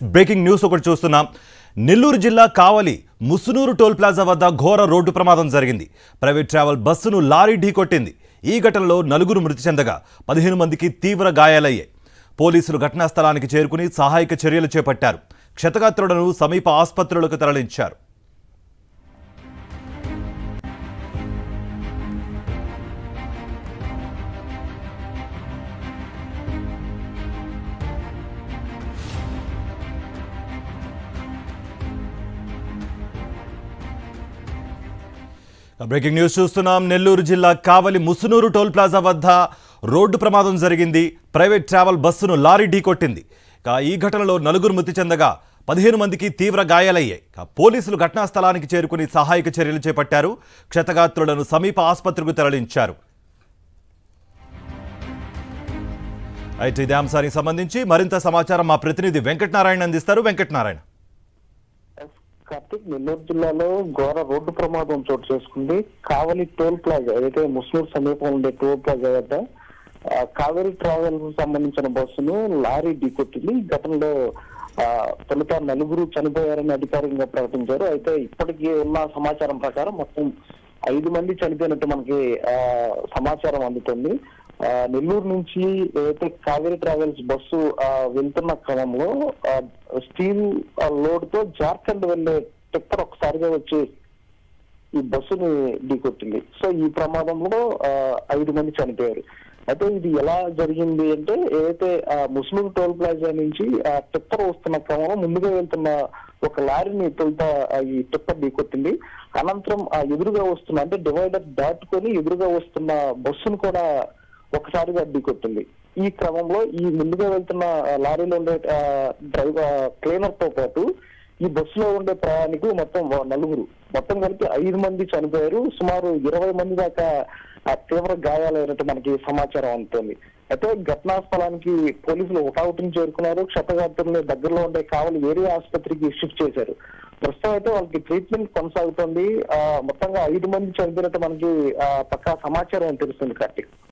Breaking news ఒకటి చూస్తున్నాం. నెల్లూరు జిల్లా కావలి ముసునూరు టోల్ ప్లాజా వద్ద ఘోర రోడ్డు ప్రమాదం జరిగింది. ప్రైవేట్ ట్రావెల్ బస్సును లారీ ఢీకొట్టింది. ఈ ఘటనలో 4 మృతి చెందగా 15 మందికి తీవ్ర గాయాలయ్యాయి. పోలీసులు ఘటనా స్థలానికి చేరుకుని సహాయక చర్యలు చేపట్టారు. క్షతగాత్రులను సమీప ఆసుపత్రులకు తరలించారు. బ్రేకింగ్ న్యూస్ చూస్తున్నాం. నెల్లూరు జిల్లా కావలి ముసునూరు టోల్ ప్లాజా వద్ద రోడ్డు ప్రమాదం జరిగింది. ప్రైవేట్ ట్రావెల్ బస్సును లారీ ఢీకొట్టింది. ఈ ఘటనలో 4 మృతి చెందగా 15 మందికి తీవ్ర గాయాలయ్యాయి. పోలీసులు ఘటనా స్థలానికి చేరుకుని సహాయక చర్యలు చేపట్టారు. క్షతగాత్రులను సమీప ఆసుపత్రికి తరలించారు. అయితే ఇదే అంశానికి సంబంధించి మరింత సమాచారం మా ప్రతినిధి వెంకటనారాయణ అందిస్తారు. వెంకటనారాయణ. కార్తిక్, నెల్లూరు జిల్లాలో ఘోర రోడ్డు ప్రమాదం చోటు చేసుకుంది. కావలి టోల్ ప్లాజా ఏదైతే ముస్నూరు సమీపంలో ఉండే టోల్ ప్లాజా వద్ద కావేరీ ట్రావెల్ కు సంబంధించిన బస్సును లారీ ఢీకొట్టింది. ఈ ఘటనలో తొలుత 4 చనిపోయారని అధికారికంగా ప్రకటించారు. అయితే ఇప్పటికీ ఉన్న సమాచారం ప్రకారం మొత్తం 5 మంది చనిపోయినట్టు మనకి సమాచారం అందుతుంది. నెల్లూరు నుంచి ఏదైతే కావేరీ ట్రావెల్స్ బస్సు వెళ్తున్న క్రమంలో స్టీల్ లోడ్ తో జార్ఖండ్ వెళ్లే టిప్పర్ ఒకసారిగా వచ్చి ఈ బస్సుని ఢీకొట్టింది. సో ఈ ప్రమాదంలో 5 మంది చనిపోయారు. అయితే ఇది ఎలా జరిగింది అంటే, ఏదైతే ముస్లిం టోల్ ప్లాజా నుంచి టిప్పర్ వస్తున్న క్రమంలో ముందుగా వెళ్తున్న ఒక లారీని తొలుత ఈ టిప్పర్ ఢీకొట్టింది. అనంతరం ఎదురుగా వస్తున్న అంటే డివైడర్ దాటుకొని ఎదురుగా వస్తున్న బస్సును కూడా ఒకసారిగా ఢీకొట్టింది. ఈ క్రమంలో ఈ ముందుగా వెళ్తున్న లారీలో ఉండే క్లీనర్ తో పాటు ఈ బస్సులో ఉండే ప్రయాణికులు మొత్తం 4, మొత్తం కలిపి 5 మంది చనిపోయారు. సుమారు 20 మంది దాకా తీవ్ర గాయాలైనట్టు మనకి సమాచారం అందుతుంది. అయితే ఘటనా స్థలానికి పోలీసులు హుటాహుటిని చేరుకున్నారు. క్షతగాత్రుల్ని దగ్గరలో ఉండే కావలి వేరే ఆసుపత్రికి షిఫ్ట్ చేశారు. ప్రస్తుతం అయితే వాళ్ళకి ట్రీట్మెంట్ కొనసాగుతుంది. మొత్తంగా 5 మంది చనిపోయినట్టు మనకి పక్కా సమాచారం తెలుస్తుంది. కార్తీక్.